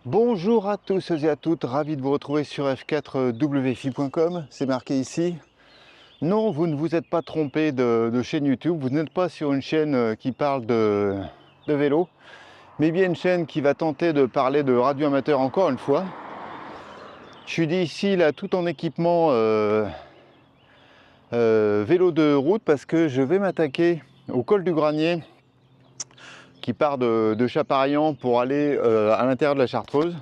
Bonjour à tous et à toutes, ravi de vous retrouver sur f4wfi.com, c'est marqué ici. Non, vous ne vous êtes pas trompé de chaîne YouTube, vous n'êtes pas sur une chaîne qui parle de vélo, mais bien une chaîne qui va tenter de parler de radio amateur encore une fois. Je suis dit ici, là, tout en équipement vélo de route, parce que je vais m'attaquer au col du Granier, qui part de Chaparriant pour aller à l'intérieur de la Chartreuse.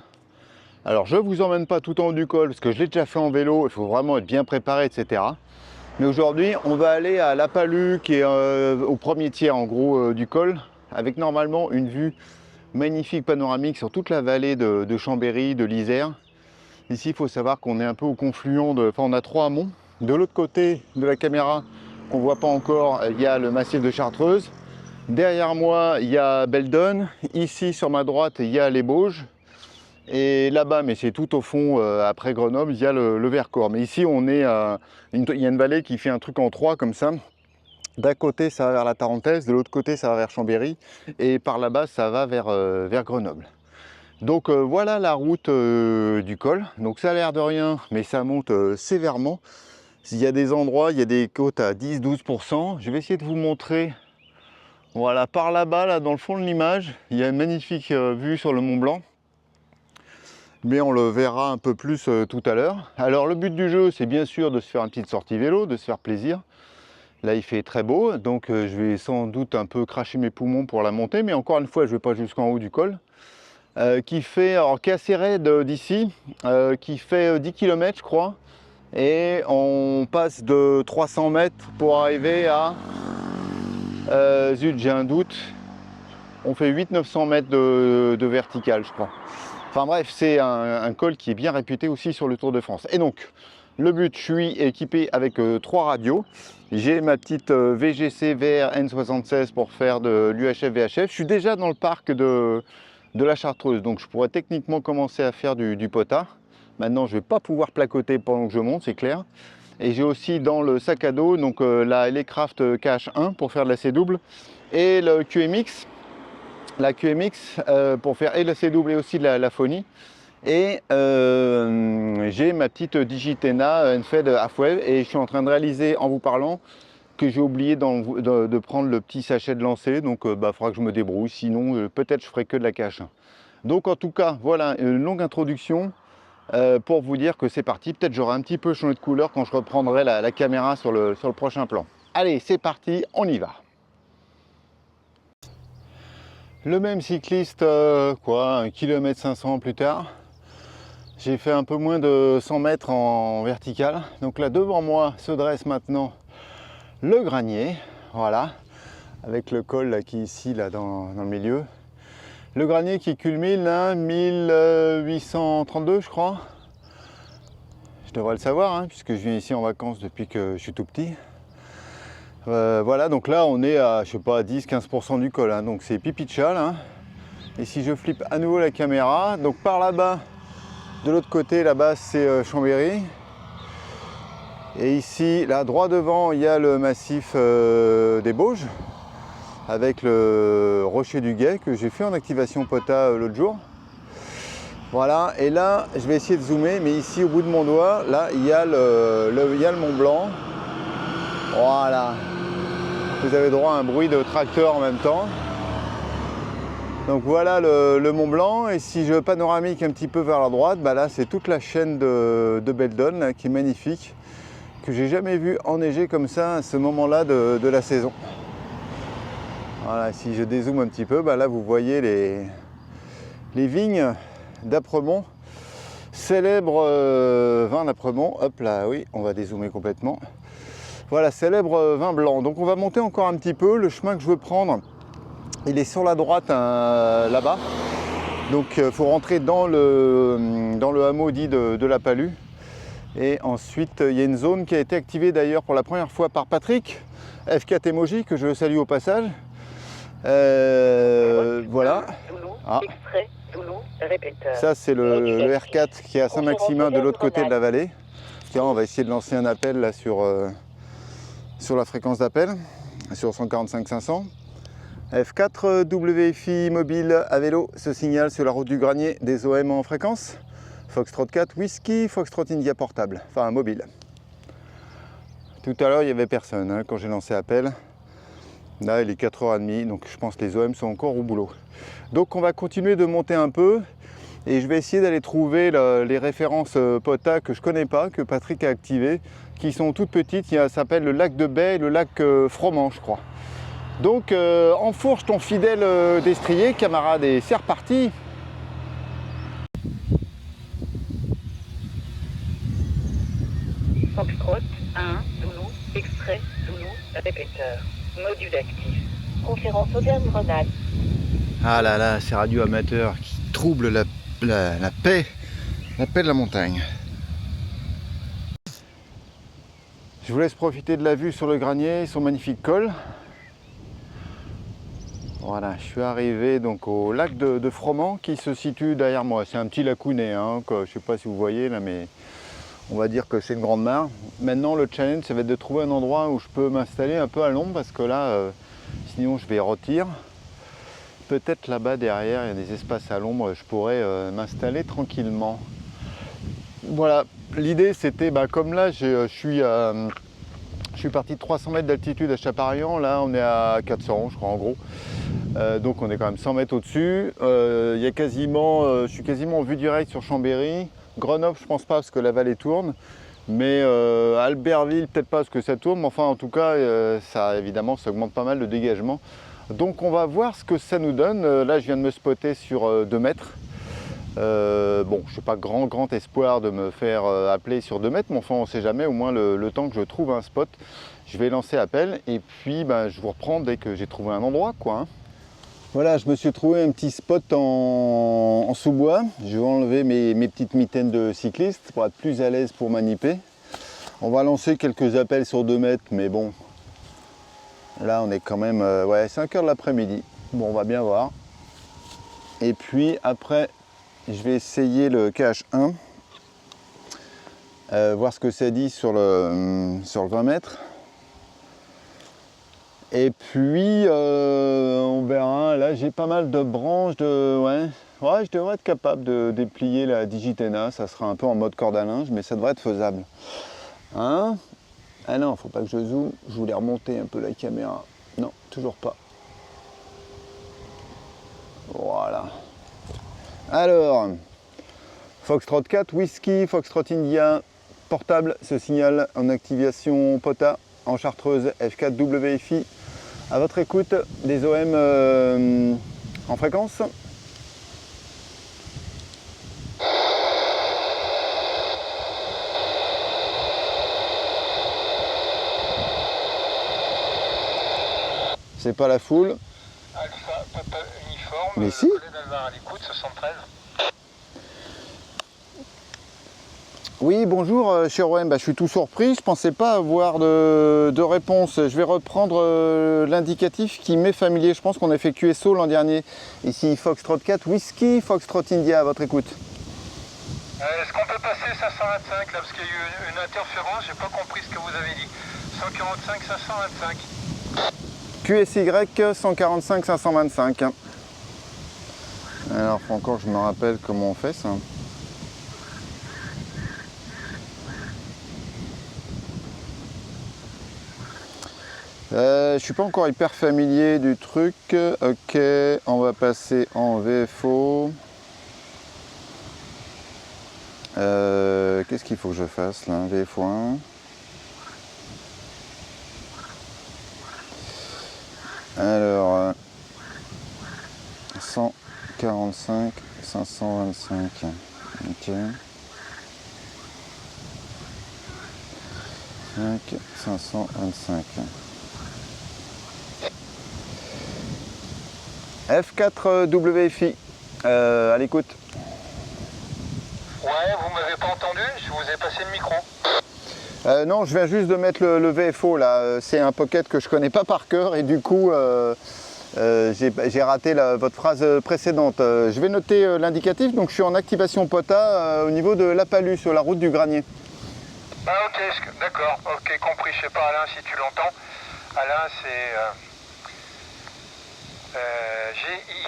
Alors je ne vous emmène pas tout en haut du col parce que je l'ai déjà fait en vélo, il faut vraiment être bien préparé, etc. Mais aujourd'hui on va aller à La Palue qui est au premier tiers en gros du col, avec normalement une vue magnifique panoramique sur toute la vallée de Chambéry, de l'Isère. Ici il faut savoir qu'on est un peu au confluent, enfin on a trois hameaux. De l'autre côté de la caméra, on ne voit pas encore, il y a le massif de Chartreuse. Derrière moi il y a Beldon, ici sur ma droite il y a les Bauges. Et là-bas, mais c'est tout au fond, après Grenoble, il y a le Vercors. Mais ici, on est il y a une vallée qui fait un truc en trois comme ça. D'un côté, ça va vers la Tarentaise, de l'autre côté, ça va vers Chambéry. Et par là-bas, ça va vers Grenoble. Donc voilà la route du col. Donc ça a l'air de rien, mais ça monte sévèrement. Il y a des endroits, il y a des côtes à 10-12%. Je vais essayer de vous montrer. Voilà, par là-bas, là, dans le fond de l'image, il y a une magnifique vue sur le Mont Blanc. Mais on le verra un peu plus tout à l'heure. Alors le but du jeu, c'est bien sûr de se faire une petite sortie vélo, de se faire plaisir. Là il fait très beau, donc je vais sans doute un peu cracher mes poumons pour la montée, mais encore une fois je ne vais pas jusqu'en haut du col. Qui est assez raide d'ici, qui fait 10 km je crois, et on passe de 300 mètres pour arriver à... zut, j'ai un doute, on fait 800-900 mètres de vertical je crois. Enfin bref, c'est un col qui est bien réputé aussi sur le Tour de France. Et donc, le but, je suis équipé avec 3 radios. J'ai ma petite VGC VR N76 pour faire de l'UHF VHF. Je suis déjà dans le parc de la Chartreuse, donc je pourrais techniquement commencer à faire du potard. Maintenant, je ne vais pas pouvoir placoter pendant que je monte, c'est clair. Et j'ai aussi dans le sac à dos donc la Elecraft KH1 pour faire de la C-double et le QMX. La QMX pour faire et la C-double et aussi de la phonie. Et j'ai ma petite Digitena Enfed Halfwave et je suis en train de réaliser en vous parlant que j'ai oublié de prendre le petit sachet de lancer. Donc il faudra que je me débrouille, sinon peut-être je ferai que de la cache. Donc en tout cas, voilà une longue introduction pour vous dire que c'est parti. Peut-être j'aurai un petit peu changé de couleur quand je reprendrai la caméra sur le prochain plan. Allez, c'est parti, on y va. Le même cycliste, 1 km 500 plus tard, j'ai fait un peu moins de 100 mètres en vertical. Donc là devant moi se dresse maintenant le Granier, voilà, avec le col là, qui est ici là, dans le milieu. Le Granier qui culmine à 1832 je crois. Je devrais le savoir hein, puisque je viens ici en vacances depuis que je suis tout petit. Voilà, donc là on est à, je sais pas, 10-15% du col, hein, donc c'est pipi de chal. Hein. Et si je flippe à nouveau la caméra, donc par là-bas, de l'autre côté, là-bas c'est Chambéry. Et ici, là, droit devant, il y a le massif des Bauges, avec le rocher du Guet que j'ai fait en activation POTA l'autre jour. Voilà, et là, je vais essayer de zoomer, mais ici, au bout de mon doigt, là, il y a le Mont Blanc. Voilà. Vous avez droit à un bruit de tracteur en même temps. Donc voilà le Mont Blanc, et si je panoramique un petit peu vers la droite, là c'est toute la chaîne de Beldon là, qui est magnifique, que j'ai jamais vu enneigé comme ça à ce moment-là de la saison. Voilà, si je dézoome un petit peu, là vous voyez les vignes d'Apremont, célèbre vin d'Apremont. Hop là, oui, on va dézoomer complètement. Voilà, célèbre vin blanc. Donc on va monter encore un petit peu. Le chemin que je veux prendre, il est sur la droite là-bas. Donc il faut rentrer dans le hameau dit de La Palue. Et ensuite, il y a une zone qui a été activée d'ailleurs pour la première fois par Patrick, F4 Emoji, que je salue au passage. Voilà. Ah. Ça c'est le R4 qui est à Saint-Maximin de l'autre côté de la vallée. Tiens, on va essayer de lancer un appel là sur la fréquence d'appel, sur 145 500. F4 WFI mobile à vélo se signale sur la route du Granier, des OM en fréquence. Foxtrot 4 Whisky, Foxtrot India portable, enfin mobile. Tout à l'heure il n'y avait personne hein, quand j'ai lancé appel. Là il est 4h30 donc je pense que les OM sont encore au boulot. Donc on va continuer de monter un peu et je vais essayer d'aller trouver les références POTA que je connais pas, que Patrick a activées, qui sont toutes petites. Ça s'appelle le lac de Baie et le lac Froment je crois. Donc enfourche ton fidèle destrier, camarade, et c'est reparti. Foxtrot 1, Zulu, extrait, Zulu, répéteur, module actif. Conférence Auvergne-Rhône-Alpes. Ah là là, ces radios amateurs qui troublent la paix de la montagne. Je vous laisse profiter de la vue sur le Granier, son magnifique col. Voilà, je suis arrivé donc au lac de Froment qui se situe derrière moi. C'est un petit lacounet, hein, je ne sais pas si vous voyez là, mais on va dire que c'est une grande mare. Maintenant, le challenge, ça va être de trouver un endroit où je peux m'installer un peu à l'ombre parce que là, sinon je vais rôtir. Peut-être là-bas derrière, il y a des espaces à l'ombre, je pourrais m'installer tranquillement. Voilà, l'idée c'était, comme là, je suis parti de 300 mètres d'altitude à Chaparian, là on est à 400 je crois en gros. Donc on est quand même 100 mètres au-dessus. Je suis quasiment en vue directe sur Chambéry. Grenoble, je pense pas parce que la vallée tourne. Mais Albertville, peut-être pas parce que ça tourne. Mais enfin, en tout cas, ça évidemment, ça augmente pas mal le dégagement. Donc on va voir ce que ça nous donne. Là, je viens de me spotter sur 2 mètres. Bon, je n'ai pas grand espoir de me faire appeler sur 2 mètres, mais enfin, on ne sait jamais. Au moins, le temps que je trouve un spot, je vais lancer appel. Et puis, je vous reprends dès que j'ai trouvé un endroit, quoi. Hein. Voilà, je me suis trouvé un petit spot en sous-bois. Je vais enlever mes petites mitaines de cycliste pour être plus à l'aise pour maniper. On va lancer quelques appels sur 2 mètres, mais bon, là on est quand même 5 h de l'après-midi. Bon, on va bien voir. Et puis après, je vais essayer le KH1, voir ce que ça dit sur le 20 mètres. Et puis on verra, là j'ai pas mal de branches je devrais être capable de déplier la Digitena, ça sera un peu en mode corde à linge, mais ça devrait être faisable. Hein? Ah non, faut pas que je zoome, je voulais remonter un peu la caméra. Non, toujours pas. Voilà. Alors, Foxtrot 4, Whisky, Foxtrot India, portable, ce signal en activation POTA en chartreuse F4 WFI. À votre écoute, des OM en fréquence. C'est pas la foule. Alpha, Papa uniforme, mais si. à l'écoute, 73. Oui, bonjour, cher OM, je suis tout surpris, je ne pensais pas avoir de réponse. Je vais reprendre l'indicatif qui m'est familier, je pense qu'on a fait QSO l'an dernier. Ici Foxtrot 4, Whisky, Foxtrot India, à votre écoute. Est-ce qu'on peut passer 525 là, parce qu'il y a eu une interférence, j'ai pas compris ce que vous avez dit. 145, 525. QSY 145 525. Alors, faut encore que je me rappelle comment on fait ça. Je suis pas encore hyper familier du truc. Ok, on va passer en VFO. Qu'est-ce qu'il faut que je fasse là? VFO 1. Alors, 145 525. Ok. 525. F4 WFI, à l'écoute. Ouais, vous m'avez pas entendu, je vous ai passé le micro. Non, je viens juste de mettre le VFO là. C'est un pocket que je connais pas par cœur et du coup j'ai raté votre phrase précédente. Je vais noter l'indicatif, donc je suis en activation POTA au niveau de La Palue sur la route du Granier. Ah ok, d'accord, ok, compris. Je sais pas Alain si tu l'entends. Alain c'est... GIY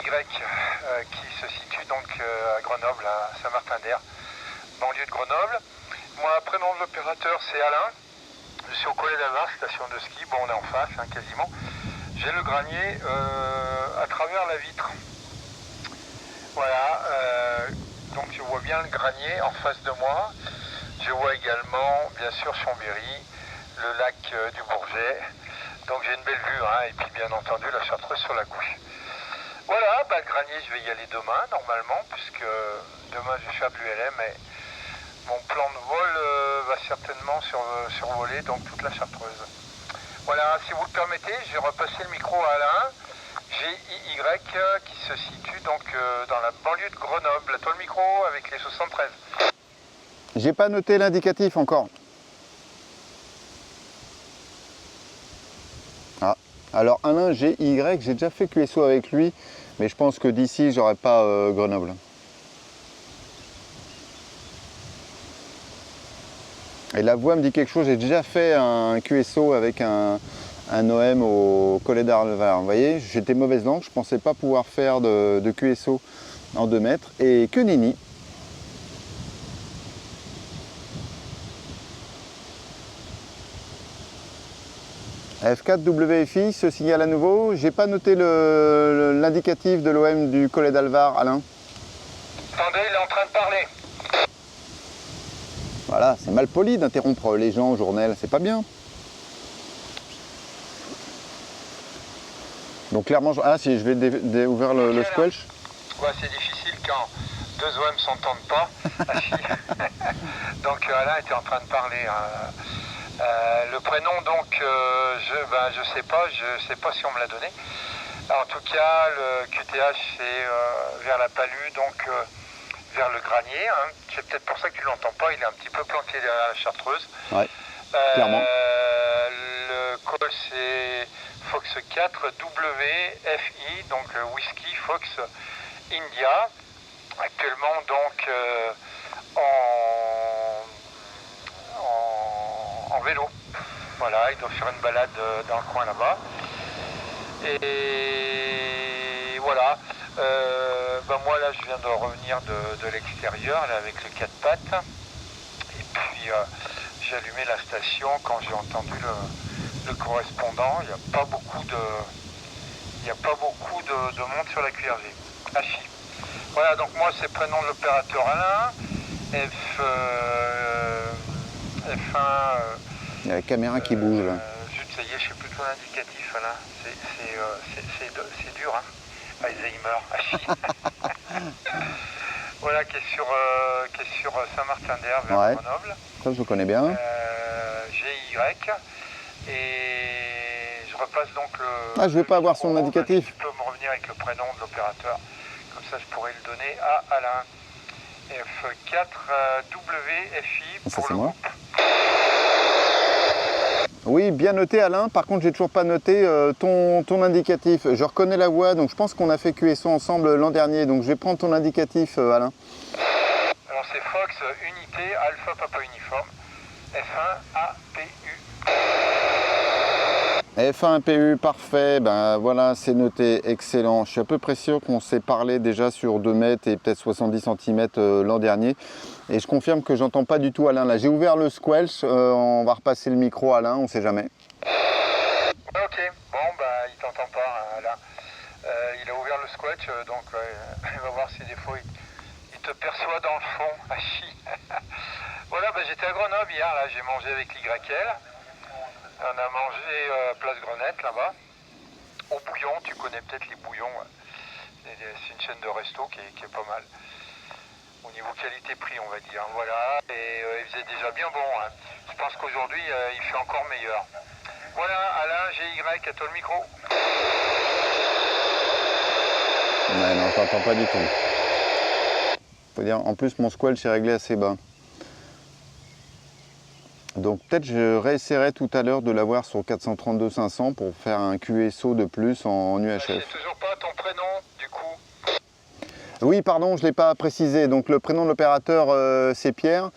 qui se situe donc à Grenoble, à Saint-Martin-d'Air, banlieue de Grenoble. Moi, prénom de l'opérateur, c'est Alain. Je suis au Collet d'Alvar, station de ski. Bon, on est en face, hein, quasiment. J'ai le granier à travers la vitre. Voilà, donc je vois bien le granier en face de moi. Je vois également, bien sûr, Chambéry, le lac du Bourget. Donc j'ai une belle vue, hein, et puis bien entendu la Chartreuse sur la couche. Voilà, bah, le granier, je vais y aller demain, normalement, puisque demain je suis à Bluelem, mais mon plan de vol va certainement survoler donc toute la Chartreuse. Voilà, si vous le permettez, je vais repasser le micro à Alain, GIY, qui se situe donc dans la banlieue de Grenoble. À toi le micro avec les 73. J'ai pas noté l'indicatif encore. Ah, alors Alain GY, j'ai déjà fait QSO avec lui, mais je pense que d'ici, j'aurai pas Grenoble. Et la voix me dit quelque chose, j'ai déjà fait un QSO avec un OM au Collet d'Alvar. Vous voyez, j'étais mauvaise langue, je pensais pas pouvoir faire de QSO en 2 mètres. Et que nenni. F4 WFI se signale à nouveau. J'ai pas noté l'indicatif de l'OM du Collet d'Alvar, Alain. Attendez, il est en train de parler. Voilà, c'est mal poli d'interrompre les gens au journal, c'est pas bien. Donc clairement, si je vais ouvrir le squelch. Ouais, c'est difficile quand 2 OM ne s'entendent pas. Donc Alain était en train de parler. Le prénom, donc, je sais pas si on me l'a donné. Alors, en tout cas, le QTH, c'est vers la palue, donc vers le granier. Hein. C'est peut-être pour ça que tu l'entends pas, il est un petit peu planqué derrière la Chartreuse. Ouais, clairement. Le call, c'est Fox 4 WFI, donc Whisky Fox India. Actuellement, donc, en vélo. Voilà, il doit faire une balade dans le coin là-bas. Et voilà. Moi là je viens de revenir de l'extérieur avec le 4 pattes. Et puis j'ai allumé la station quand j'ai entendu le correspondant. Il n'y a pas beaucoup de monde sur la QRG. Hachi. Voilà, donc moi c'est prénom de l'opérateur Alain. F1. Il y a la caméra qui bouge là. Zut, ça y est, je sais plus ton indicatif Alain. C'est dur, hein. Alzheimer. Voilà, qui est sur Saint-Martin-d'Air vers Grenoble. Ça je connais bien. GY. Et je repasse donc le. Ah, je vais pas avoir son indicatif. Tu peux me revenir avec le prénom de l'opérateur. Comme ça, je pourrais le donner à Alain. F4 WFI pour le groupe. Oui, bien noté Alain. Par contre, j'ai toujours pas noté ton indicatif. Je reconnais la voix, donc je pense qu'on a fait QSO ensemble l'an dernier. Donc je vais prendre ton indicatif, Alain. Alors c'est Fox Unité Alpha Papa Uniforme F1 APU. F1 PU, parfait, ben voilà, c'est noté, excellent. Je suis à peu près sûr qu'on s'est parlé déjà sur 2 mètres et peut-être 70 cm l'an dernier. Et je confirme que j'entends pas du tout Alain là. J'ai ouvert le squelch, on va repasser le micro à Alain, on sait jamais. Ok, bon bah il t'entend pas Alain. Il a ouvert le squelch, donc il va voir si des fois il te perçoit dans le fond. Voilà, bah, j'étais à Grenoble hier, là j'ai mangé avec l'YL. On a mangé place Grenette là-bas, au bouillon, tu connais peut-être les bouillons, c'est une chaîne de resto qui est pas mal, au niveau qualité-prix on va dire, voilà, et il faisait déjà bien bon, hein. Je pense qu'aujourd'hui il fait encore meilleur. Voilà, Alain, GY, à toi le micro. Ouais, non, je t'entends pas du tout. Faut dire, en plus mon squelch est réglé assez bas. Donc peut-être je réessayerai tout à l'heure de l'avoir sur 432-500 pour faire un QSO de plus en UHF. C'est toujours pas ton prénom du coup? Oui, pardon, je ne l'ai pas précisé. Donc le prénom de l'opérateur c'est Pierre.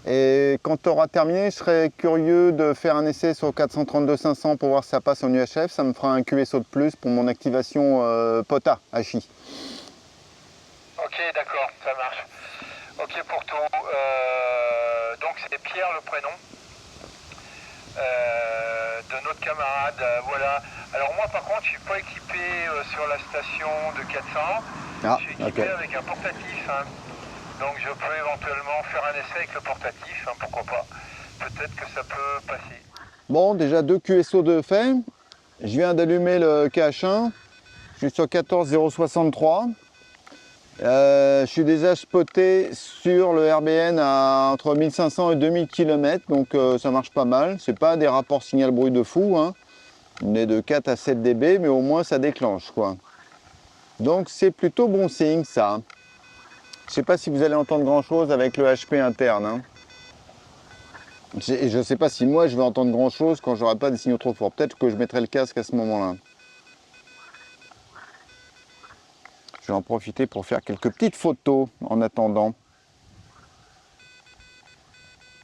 Et quand tu auras terminé, je serais curieux de faire un essai sur 432-500 pour voir si ça passe en UHF. Ça me fera un QSO de plus pour mon activation POTA HI. Ok, d'accord, ça marche. Ok pour tout. Donc c'est Pierre le prénom de notre camarade. Voilà. Alors moi par contre je suis pas équipé sur la station de 400. Ah, je suis équipé ok. avec un portatif. Hein. Donc je peux éventuellement faire un essai avec le portatif, hein, pourquoi pas. Peut-être que ça peut passer. Bon, déjà 2 QSO de fait. Je viens d'allumer le KH1. Je suis sur 14063. Je suis déjà spoté sur le RBN à entre 1500 et 2000 km, donc ça marche pas mal. C'est pas des rapports signal-bruit de fou, hein. On est de 4 à 7 dB, mais au moins ça déclenche, quoi. Donc c'est plutôt bon signe, ça. Je sais pas si vous allez entendre grand chose avec le HP interne, hein. Je sais pas si moi je vais entendre grand chose quand j'aurai pas des signaux trop forts. Peut-être que je mettrai le casque à ce moment-là. Je vais en profiter pour faire quelques petites photos en attendant.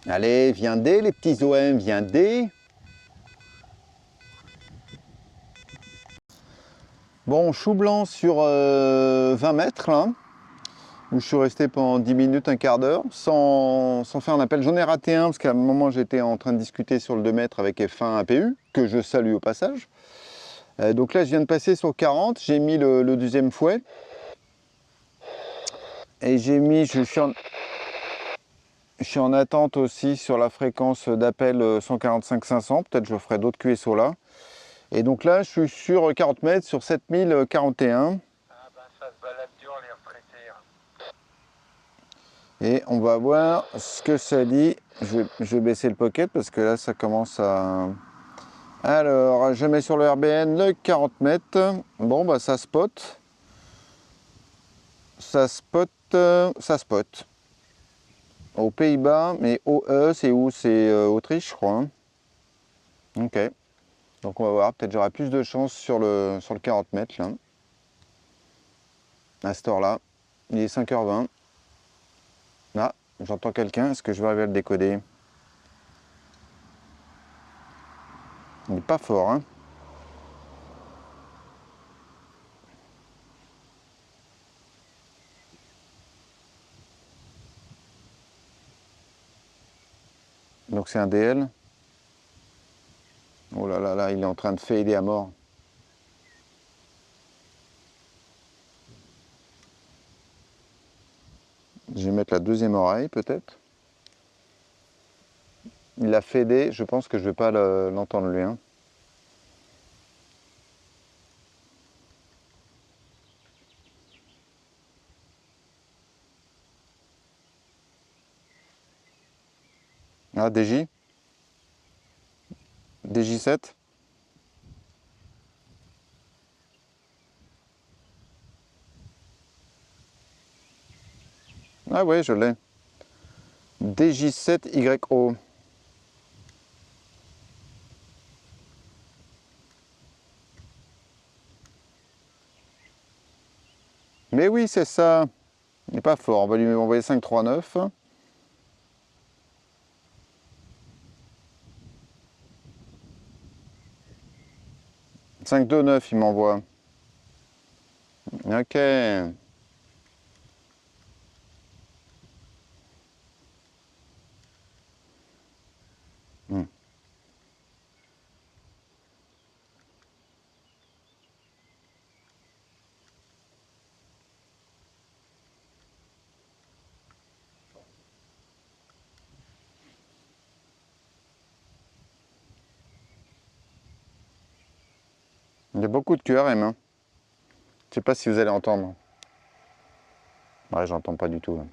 Allez, viendez les petits OM, viendez. Bon, chou blanc sur 20 mètres là, où je suis resté pendant 10 minutes, un quart d'heure, sans faire un appel. J'en ai raté un parce qu'à un moment j'étais en train de discuter sur le 2 mètres avec F1 APU, que je salue au passage. Donc là je viens de passer sur 40, j'ai mis le deuxième fouet. Et j'ai mis, je suis en attente aussi sur la fréquence d'appel 145-500, peut-être je ferai d'autres QSO là. Et donc là je suis sur 40 mètres sur 7041. Ah ben ça se balade dur les retraités. Hein. Et on va voir ce que ça dit. Je vais baisser le pocket parce que là ça commence à... Alors je mets sur le RBN le 40 mètres. Bon bah ça spot. Ça spot. Ça spot. Aux Pays-Bas, mais OE, c'est où? C'est Autriche, je crois. Hein. Ok. Donc on va voir, peut-être j'aurai plus de chance sur le 40 mètres, là. À cette heure-là. Il est 5h20. Là, j'entends quelqu'un. Est-ce que je vais arriver à le décoder? Il n'est pas fort, hein. Donc c'est un DL. Oh là là là, il est en train de fader à mort. Je vais mettre la deuxième oreille peut-être. Il a fadé, je pense que je ne vais pas l'entendre lui. Hein. Ah, DJ DJ7. Ah ouais, je l'ai. DJ7YO. Mais oui, c'est ça. Il n'est pas fort. On va lui envoyer 539. 529, il m'envoie. Ok. Il y a beaucoup de QRM. Hein. Je sais pas si vous allez entendre. Ouais, j'entends pas du tout.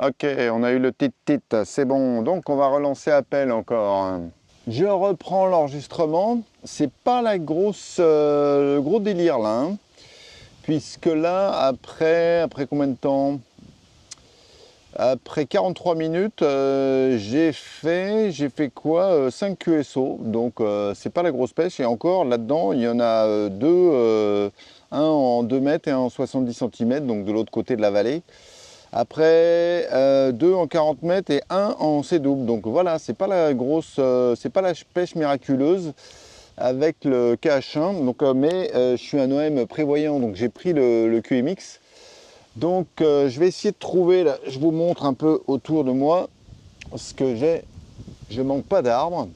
Ok, on a eu le titre, c'est bon. Donc on va relancer appel encore. Je reprends l'enregistrement. C'est pas le gros délire là. Hein. Puisque là, après combien de temps? Après 43 minutes, j'ai fait quoi? 5 QSO, donc c'est pas la grosse pêche. Et encore, là-dedans, il y en a deux, un en 2 mètres et un en 70 cm, donc de l'autre côté de la vallée. Après, deux en 40 mètres et un en C-double. Donc voilà, c'est pas la grosse, c'est pas la pêche miraculeuse avec le KH1. Donc, mais je suis un OM prévoyant, donc j'ai pris le QMX. Donc je vais essayer de trouver, là, je vous montre un peu autour de moi ce que j'ai. Je manque pas d'arbres.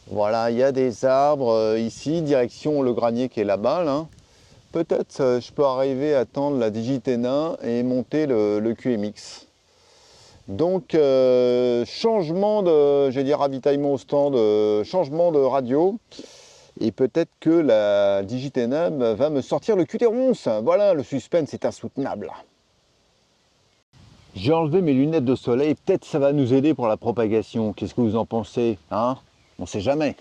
Voilà, il y a des arbres ici, direction le granier qui est là-bas. Là. Peut-être je peux arriver à tendre la Digitena et monter le QMX. Donc changement de, j'ai dit ravitaillement au stand, changement de radio. Et peut-être que la Digitena va me sortir le QT11. Voilà, le suspense est insoutenable. J'ai enlevé mes lunettes de soleil, peut-être ça va nous aider pour la propagation. Qu'est-ce que vous en pensez, hein? On sait jamais.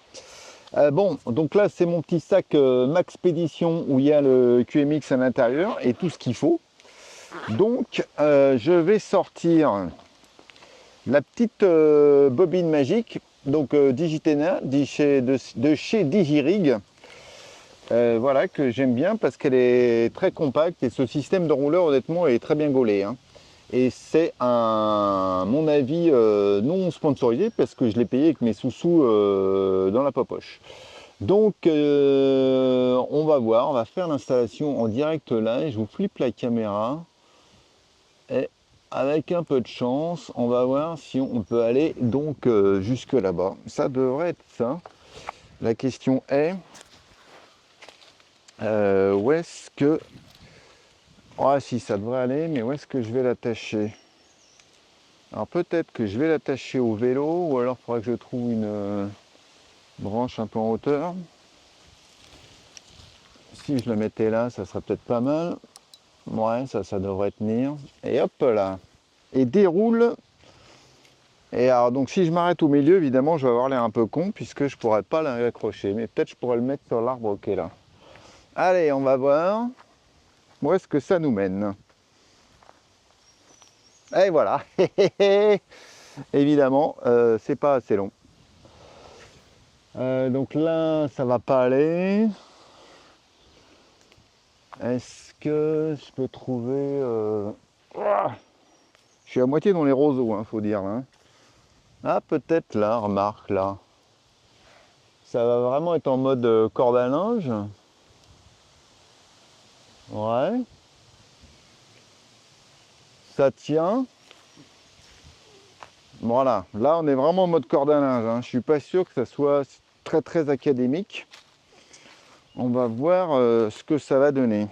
Bon, donc là c'est mon petit sac Maxpédition où il y a le QMX à l'intérieur et tout ce qu'il faut. Donc je vais sortir la petite bobine magique, donc Digitena de chez Digirig. Voilà, que j'aime bien parce qu'elle est très compacte et ce système de rouleur honnêtement est très bien gaulé, hein. Et c'est à mon avis non sponsorisé parce que je l'ai payé avec mes sous-sous dans la poche. Donc on va voir, on va faire l'installation en direct là. Je vous flippe la caméra et avec un peu de chance, on va voir si on peut aller donc jusque là-bas. Ça devrait être ça. La question est où est-ce que... Ah si, ça devrait aller, mais où est-ce que je vais l'attacher? Alors peut-être que je vais l'attacher au vélo, ou alors il faudra que je trouve une branche un peu en hauteur. Si je le mettais là, ça serait peut-être pas mal. Ouais, ça devrait tenir. Et hop là. Et déroule. Et alors donc si je m'arrête au milieu, évidemment, je vais avoir l'air un peu con, puisque je pourrais pas l'accrocher. Mais peut-être je pourrais le mettre sur l'arbre qui est là. Allez, on va voir. Où est-ce que ça nous mène? Et voilà. Évidemment, c'est pas assez long. Donc là, ça va pas aller. Est-ce que je peux trouver... Je suis à moitié dans les roseaux, hein, faut dire. Hein. Ah, peut-être là, remarque là. Ça va vraiment être en mode corde à linge. Ouais. Ça tient. Voilà, là on est vraiment en mode corde à linge. Hein. Je suis pas sûr que ça soit très très académique. On va voir ce que ça va donner.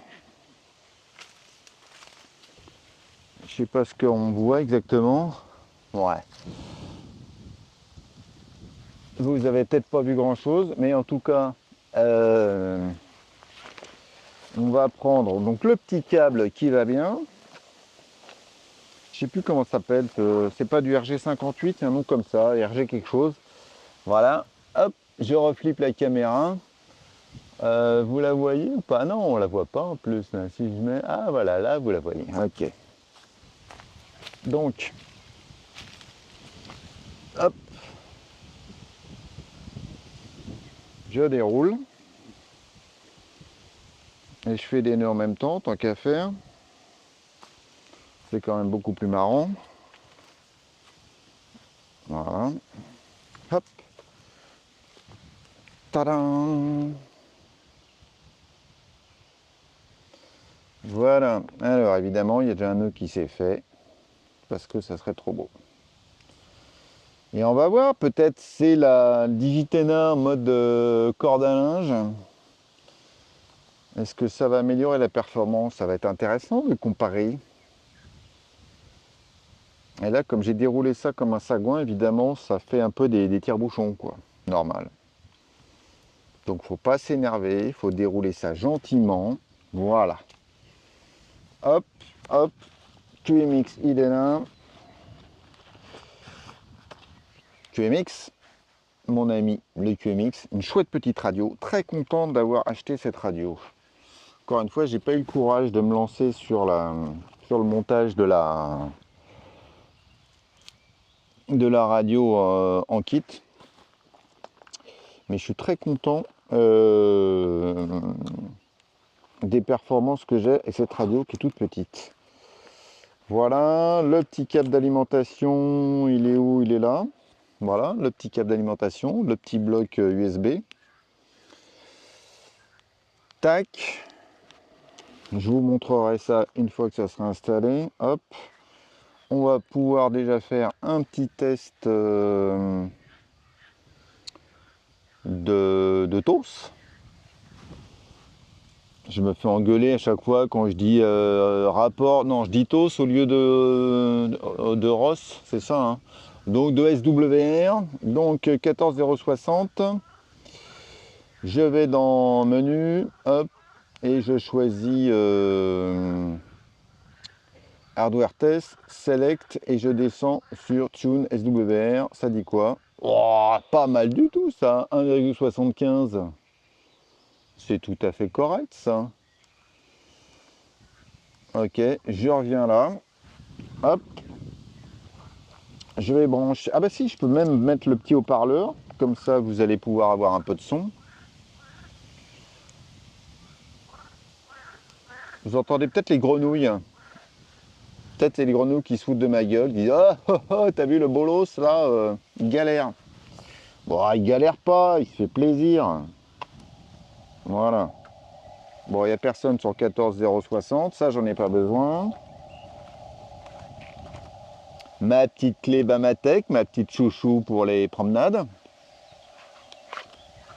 Je sais pas ce qu'on voit exactement. Ouais. Vous avez peut-être pas vu grand chose, mais en tout cas, on va prendre donc le petit câble qui va bien. Je sais plus comment ça s'appelle, c'est pas du RG58, c'est un nom comme ça, RG quelque chose. Voilà, hop, je reflippe la caméra. Vous la voyez ou pas? Non, on la voit pas en plus. Là. Si je mets, ah voilà, là vous la voyez. Ok. Donc, hop, je déroule et je fais des nœuds en même temps, tant qu'à faire. C'est quand même beaucoup plus marrant. Voilà. Hop. Tadam. Voilà. Alors évidemment, il y a déjà un nœud qui s'est fait parce que ça serait trop beau. Et on va voir, peut-être c'est la Digitena en mode corde à linge. Est-ce que ça va améliorer la performance? Ça va être intéressant de comparer. Et là, comme j'ai déroulé ça comme un sagouin, évidemment, ça fait un peu des tire-bouchons, quoi. Normal. Donc, faut pas s'énerver, il faut dérouler ça gentiment. Voilà. Hop, hop. QMX, il est là. QMX, mon ami, le QMX. Une chouette petite radio. Très contente d'avoir acheté cette radio. Encore une fois, j'ai pas eu le courage de me lancer sur le montage de la radio en kit. Mais je suis très content des performances que j'ai avec cette radio qui est toute petite. Voilà, le petit câble d'alimentation, il est où? Il est là. Voilà, le petit câble d'alimentation, le petit bloc USB. Tac. Je vous montrerai ça une fois que ça sera installé. Hop. On va pouvoir déjà faire un petit test de TOS. Je me fais engueuler à chaque fois quand je dis rapport. Non, je dis TOS au lieu de ROS, c'est ça. Hein. Donc de SWR, donc 14060. Je vais dans menu, hop, et je choisis hardware test, select, et je descends sur tune SWR. Ça dit quoi? Oh, pas mal du tout ça, 1,75. C'est tout à fait correct ça. Ok, je reviens là. Hop. Je vais brancher. Ah bah si, je peux même mettre le petit haut-parleur. Comme ça, vous allez pouvoir avoir un peu de son. Vous entendez peut-être les grenouilles. Peut-être c'est les grenouilles qui se foutent de ma gueule. Qui disent oh, oh, oh, t'as vu le bolos là il galère. Bon, il galère pas, il se fait plaisir. Voilà. Bon, il n'y a personne sur 14060. Ça, j'en ai pas besoin. Ma petite clé Bamatech, ma petite chouchou pour les promenades.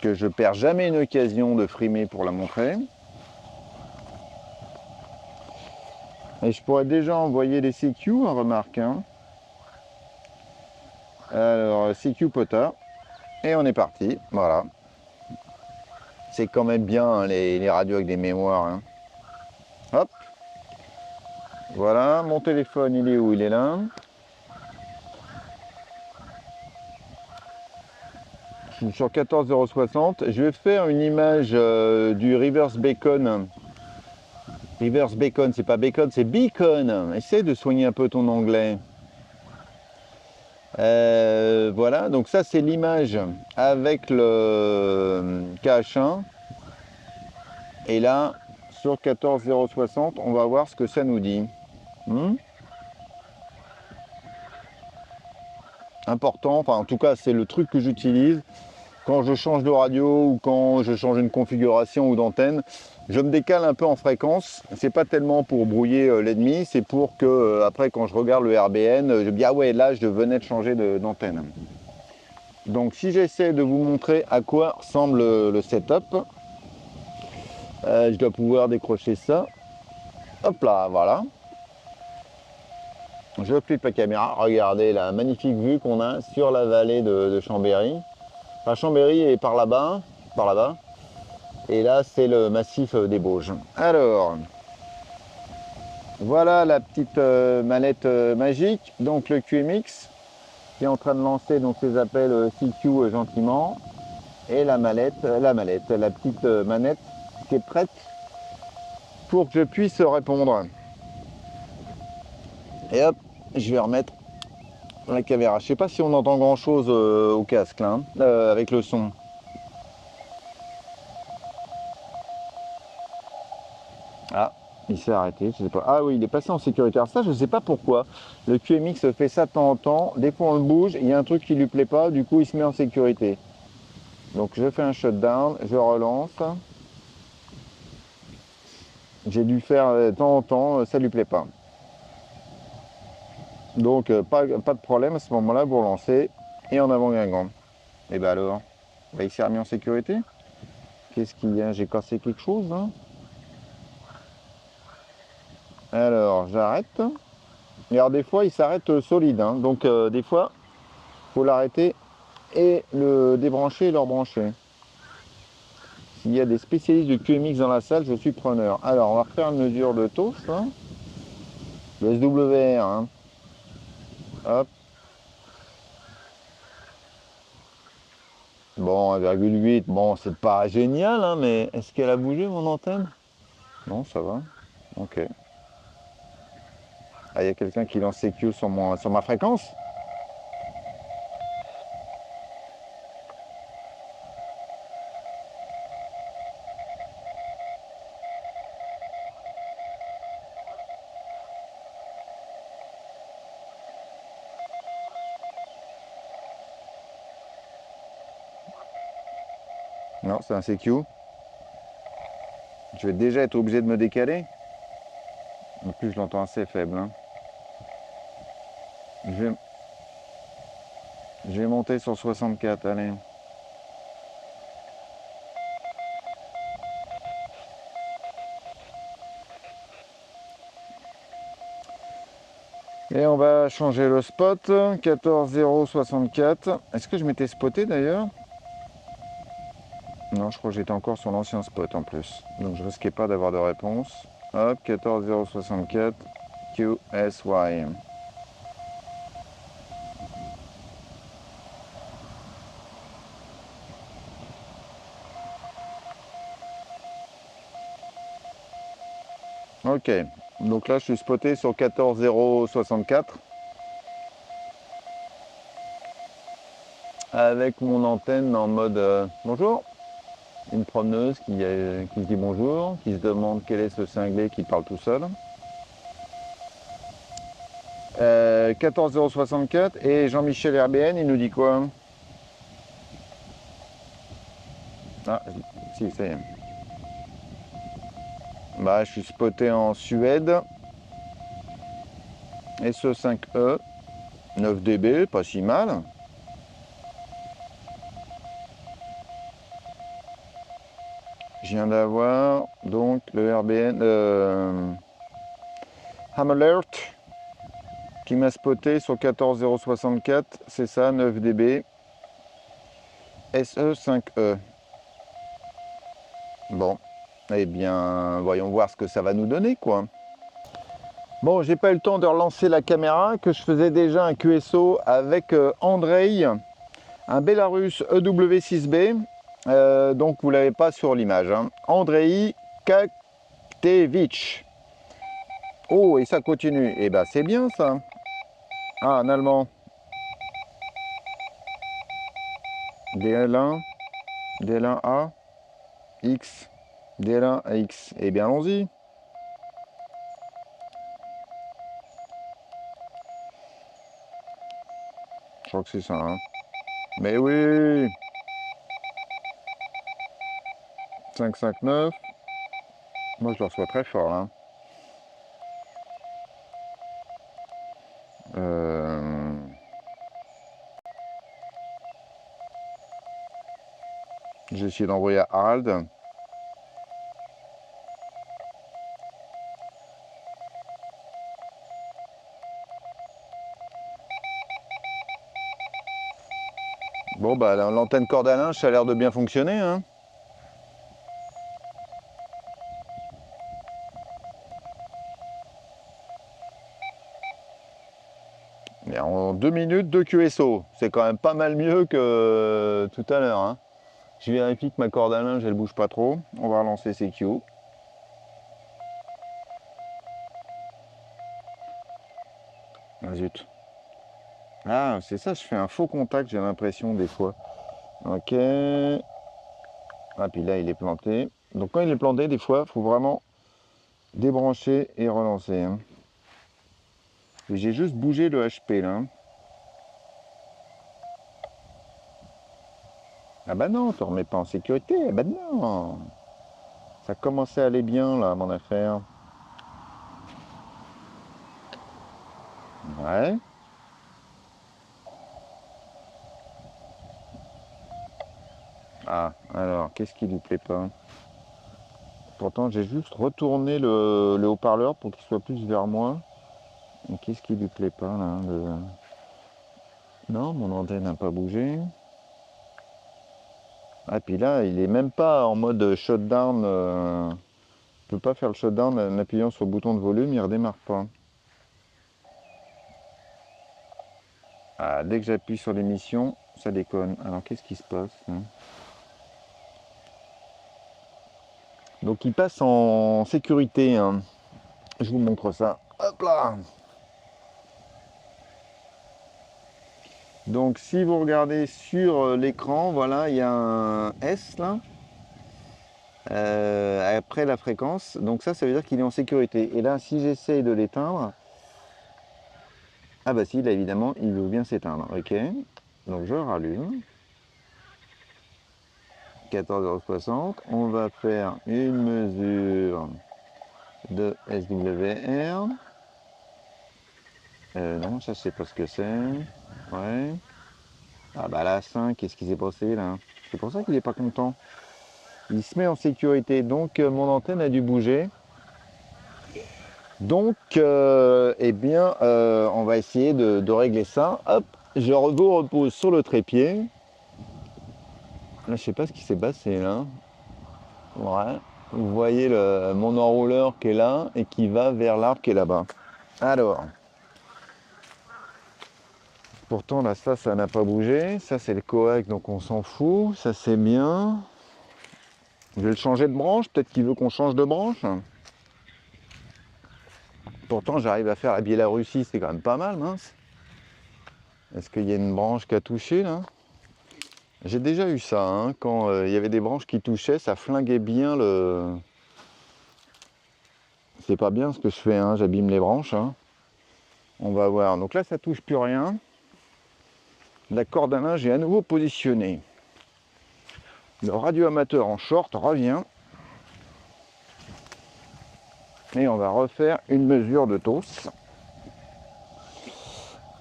Que je perds jamais une occasion de frimer pour la montrer. Et je pourrais déjà envoyer les CQ, remarque. Hein. Alors, CQ POTA. Et on est parti. Voilà. C'est quand même bien hein, les radios avec des mémoires. Hein. Hop. Voilà. Mon téléphone, il est où? Il est là. Je suis sur 14060. Je vais faire une image du Reverse Bacon. Reverse Bacon, c'est pas Bacon, c'est Beacon. Essaye de soigner un peu ton anglais. Voilà, donc ça c'est l'image avec le KH1. Et là, sur 14060, on va voir ce que ça nous dit. Important, enfin en tout cas c'est le truc que j'utilise. Quand je change de radio ou quand je change une configuration ou d'antenne, je me décale un peu en fréquence. C'est pas tellement pour brouiller l'ennemi, c'est pour que après quand je regarde le RBN, je me dis ah ouais là je venais de changer d'antenne. Donc si j'essaie de vous montrer à quoi ressemble le setup, je dois pouvoir décrocher ça. Hop là, voilà. Je flippe la caméra. Regardez la magnifique vue qu'on a sur la vallée de Chambéry. Enfin, Chambéry est par là-bas, et là c'est le massif des Bauges. Alors, voilà la petite manette magique, donc le QMX qui est en train de lancer donc ses appels CQ gentiment, et la petite manette qui est prête pour que je puisse répondre. Et hop, je vais remettre la caméra. Je sais pas si on entend grand chose au casque là, avec le son. Ah, il s'est arrêté, je sais pas. Ah oui, il est passé en sécurité. Alors ça, je sais pas pourquoi. Le QMX fait ça de temps en temps. Des fois, on le bouge, il y a un truc qui lui plaît pas, du coup, il se met en sécurité. Donc, je fais un shutdown, je relance. J'ai dû faire de temps en temps, ça lui plaît pas. Donc, pas de problème à ce moment-là, vous relancez. Et en avant Guingamp. Et ben alors, bah, il s'est remis en sécurité. Qu'est-ce qu'il y a? J'ai cassé quelque chose, hein? Alors, j'arrête. Et alors, des fois, il s'arrête solide. Hein. Donc, des fois, il faut l'arrêter et le débrancher et le rebrancher. S'il y a des spécialistes de QMX dans la salle, je suis preneur. Alors, on va refaire une mesure de TOS. Hein. Le SWR. Hein. Hop. Bon, 1,8. Bon, c'est pas génial, hein, mais est-ce qu'elle a bougé, mon antenne? Non, ça va. Ok. Ah, il y a quelqu'un qui lance CQ sur ma fréquence? Non, c'est un CQ. Je vais déjà être obligé de me décaler. En plus, je l'entends assez faible, hein. Je vais, je vais monter sur 64, allez. Et on va changer le spot, 14064. Est-ce que je m'étais spoté d'ailleurs? Non, je crois que j'étais encore sur l'ancien spot en plus. Donc je risquais pas d'avoir de réponse. Hop, 14064, QSY. Ok, donc là je suis spoté sur 14064 avec mon antenne en mode bonjour, une promeneuse qui se dit bonjour, qui se demande quel est ce cinglé qui parle tout seul. 14064 et Jean-Michel RBN il nous dit quoi? Ah si, ça y est. Bah je suis spoté en Suède. SE5E 9 dB, pas si mal. Je viens d'avoir donc le RBN Ham Alert qui m'a spoté sur 14064, c'est ça, 9 dB. SE5E. Bon, eh bien, voyons voir ce que ça va nous donner, quoi. Bon, j'ai pas eu le temps de relancer la caméra, que je faisais déjà un QSO avec Andrei, un Belarus EW6B. Donc vous l'avez pas sur l'image, hein. Andrei Kaktevich. Oh, et ça continue. Eh ben, c'est bien ça. Ah, en allemand. DL1, DL1A, X, DL1AX. Eh bien, allons-y. Je crois que c'est ça, hein. Mais oui, 559. Moi, je le reçois très fort, là. J'ai essayé d'envoyer à Harald. Bon, bah, l'antenne corde à linge, ça a l'air de bien fonctionner, hein. Et en 2 minutes de QSO, c'est quand même pas mal mieux que tout à l'heure, hein. Je vérifie que ma corde à linge, elle bouge pas trop. On va relancer CQ. Ah zut. Ah, c'est ça, je fais un faux contact, j'ai l'impression, des fois. Ok. Ah, puis là, il est planté. Donc quand il est planté, des fois, il faut vraiment débrancher et relancer, hein. Et j'ai juste bougé le HP, là. Ah bah non, tu remets pas en sécurité. Ah bah non. Ça commençait à aller bien, là, mon affaire. Ouais. Ah, alors, qu'est-ce qui lui plaît pas? Pourtant, j'ai juste retourné le haut-parleur pour qu'il soit plus vers moi. Et qu'est-ce qui lui plaît pas, là? Non, mon antenne n'a pas bougé. Ah, puis là, il est même pas en mode shutdown. Je peux pas faire le shutdown en appuyant sur le bouton de volume, il redémarre pas. Ah, dès que j'appuie sur l'émission, ça déconne. Alors, qu'est-ce qui se passe, hein? Donc il passe en sécurité, hein. Je vous montre ça. Hop là. Donc si vous regardez sur l'écran, voilà, il y a un S là, après la fréquence. Donc ça veut dire qu'il est en sécurité. Et là, si j'essaye de l'éteindre, ah bah si, là évidemment, il veut bien s'éteindre. Ok. Donc je rallume. 14h60. On va faire une mesure de SWR. Non, ça je sais pas ce que c'est. Ouais. Ah bah là, 5, qu'est-ce qui s'est passé là? C'est pour ça qu'il est pas content. Il se met en sécurité, donc mon antenne a dû bouger. Donc, eh bien, on va essayer de régler ça. Hop, je vous repose sur le trépied. Là, je sais pas ce qui s'est passé là. Ouais. Vous voyez mon enrouleur qui est là et qui va vers l'arbre qui est là-bas. Alors, pourtant là, ça n'a pas bougé. Ça, c'est le coax, donc on s'en fout. Ça, c'est bien. Je vais le changer de branche. Peut-être qu'il veut qu'on change de branche. Pourtant, j'arrive à faire la Biélorussie, c'est quand même pas mal, mince. Est-ce qu'il y a une branche qui a touché là? J'ai déjà eu ça, hein, quand il y avait des branches qui touchaient, ça flinguait bien le... C'est pas bien ce que je fais, hein, j'abîme les branches. Hein. On va voir. Donc là, ça touche plus rien. La corde à linge est à nouveau positionnée. Le radioamateur en short revient. Et on va refaire une mesure de TOS.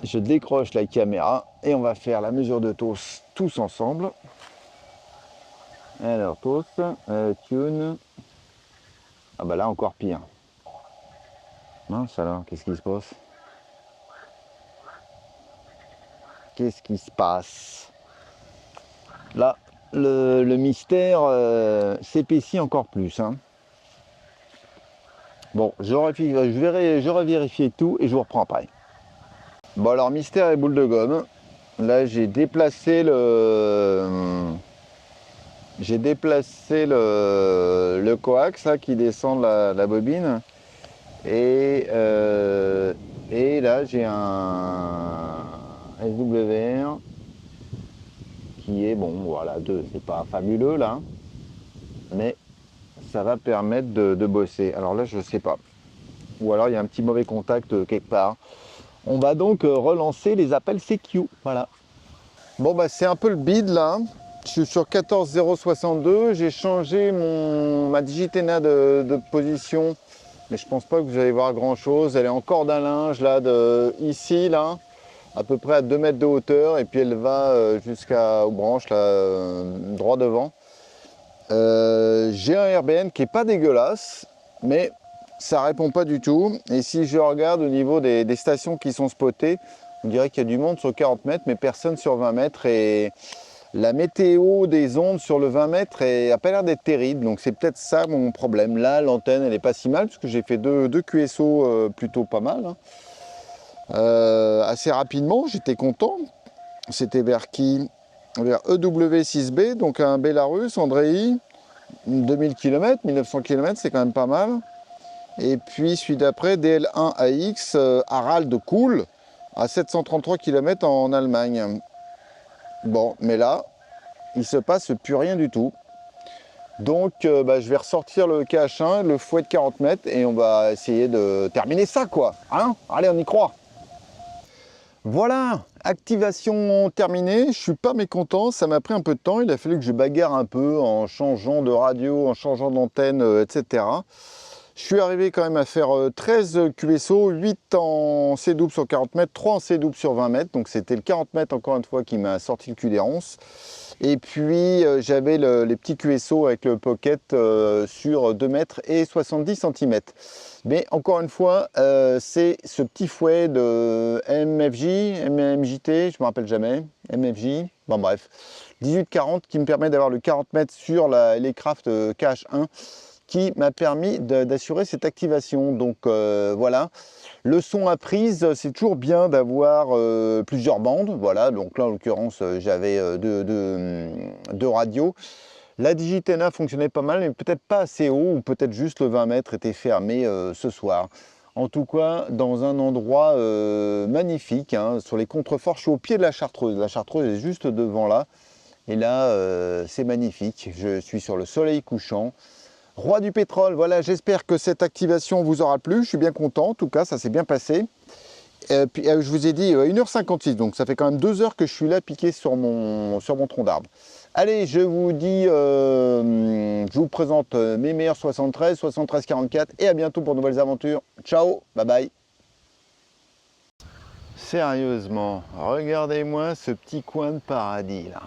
Je décroche la caméra et on va faire la mesure de TOS tous ensemble. Alors TOS, tune. Ah bah là encore pire. Mince alors, qu'est-ce qui se passe? Qu'est-ce qui se passe? Là, le mystère s'épaissit encore plus. Hein. Bon, je revérifie tout et je vous reprends après. Bon alors, mystère et boule de gomme. Là, j'ai déplacé le coax là, qui descend de la bobine. Et là, j'ai un SWR qui est, bon, voilà, c'est pas fabuleux là, mais ça va permettre de bosser. Alors là, je sais pas. Ou alors, il y a un petit mauvais contact quelque part. On va donc relancer les appels CQ, voilà. Bon, bah, c'est un peu le bide là. Je suis sur 14062, j'ai changé ma Digitena de position, mais je pense pas que vous allez voir grand chose. Elle est en corde à linge là, ici là, à peu près à 2 mètres de hauteur, et puis elle va jusqu'aux branches là, droit devant. J'ai un RBN qui est pas dégueulasse, mais ça répond pas du tout. Et si je regarde au niveau des stations qui sont spotées, on dirait qu'il y a du monde sur 40 mètres, mais personne sur 20 mètres. Et la météo des ondes sur le 20 mètres n'a pas l'air d'être terrible, donc c'est peut-être ça mon problème. Là, l'antenne, elle est pas si mal, parce que j'ai fait deux QSO plutôt pas mal. Hein. Assez rapidement, j'étais content. C'était vers qui? Vers EW6B, donc un Bélarus, Andrei, 2000 km, 1900 km, c'est quand même pas mal. Et puis celui d'après, DL1AX, Harald Kuhl, à 733 km en Allemagne. Bon, mais là, il se passe plus rien du tout. Donc je vais ressortir le KH1, le fouet de 40 mètres, et on va essayer de terminer ça, quoi. Hein? Allez, on y croit. Voilà, activation terminée. Je suis pas mécontent, ça m'a pris un peu de temps. Il a fallu que je bagarre un peu en changeant de radio, en changeant d'antenne, etc. Je suis arrivé quand même à faire 13 QSO, 8 en C-double sur 40 mètres, 3 en C-double sur 20 mètres. Donc c'était le 40 mètres encore une fois qui m'a sorti le cul des ronces. Et puis j'avais les petits QSO avec le pocket sur 2 mètres et 70 cm. Mais encore une fois, c'est ce petit fouet de MFJ, MMJT, je me rappelle jamais, MFJ, bon bref, 1840 qui me permet d'avoir le 40 mètres sur l'Aircraft KH1 qui m'a permis d'assurer cette activation. Donc voilà, le son à prise, c'est toujours bien d'avoir plusieurs bandes. Voilà, donc là en l'occurrence j'avais deux radios. La Digitena fonctionnait pas mal, mais peut-être pas assez haut, ou peut-être juste le 20 mètres était fermé ce soir. En tout cas, dans un endroit magnifique, hein, sur les contreforts. Je suis au pied de la Chartreuse. La Chartreuse est juste devant là. Et là, c'est magnifique. Je suis sur le soleil couchant. Roi du pétrole, voilà, j'espère que cette activation vous aura plu. Je suis bien content, en tout cas, ça s'est bien passé. Puis, je vous ai dit 1h56, donc ça fait quand même 2 heures que je suis là piqué sur mon tronc d'arbre. Allez, je vous dis, je vous présente mes meilleurs 73, 73 44 et à bientôt pour de nouvelles aventures. Ciao, bye bye. Sérieusement, regardez-moi ce petit coin de paradis là.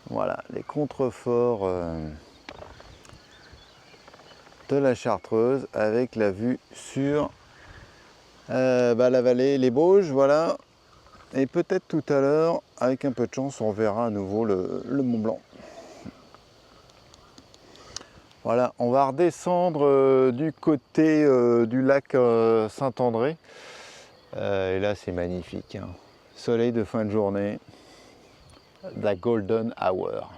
Voilà, les contreforts de la Chartreuse avec la vue sur la vallée, les Bauges, voilà. Et peut-être tout à l'heure, avec un peu de chance, on verra à nouveau le Mont Blanc. Voilà, on va redescendre du côté du lac Saint-André. Et là, c'est magnifique, hein. Soleil de fin de journée, la golden hour.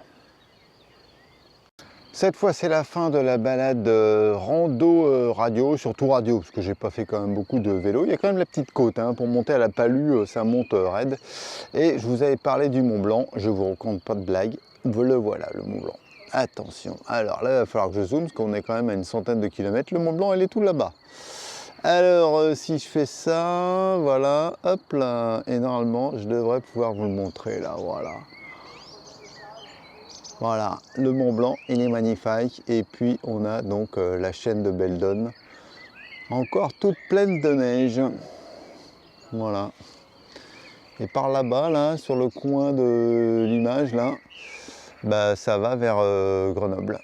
Cette fois, c'est la fin de la balade rando radio, surtout radio, parce que j'ai pas fait quand même beaucoup de vélo. Il y a quand même la petite côte, hein, pour monter à la Palue, ça monte raide. Et je vous avais parlé du Mont Blanc, je vous raconte pas de blague, le voilà, le Mont Blanc. Attention, alors là, il va falloir que je zoome, parce qu'on est quand même à une centaine de kilomètres. Le Mont Blanc, il est tout là-bas. Alors, si je fais ça, voilà, hop là, et normalement, je devrais pouvoir vous le montrer là, voilà. Voilà, le Mont Blanc, il est magnifique. Et puis, on a donc la chaîne de Beldon, encore toute pleine de neige. Voilà. Et par là-bas, là, sur le coin de l'image, là, bah, ça va vers Grenoble.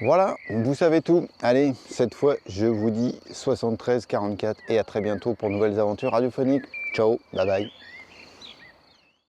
Voilà, vous savez tout. Allez, cette fois, je vous dis 73 44 et à très bientôt pour de nouvelles aventures radiophoniques. Ciao, bye bye.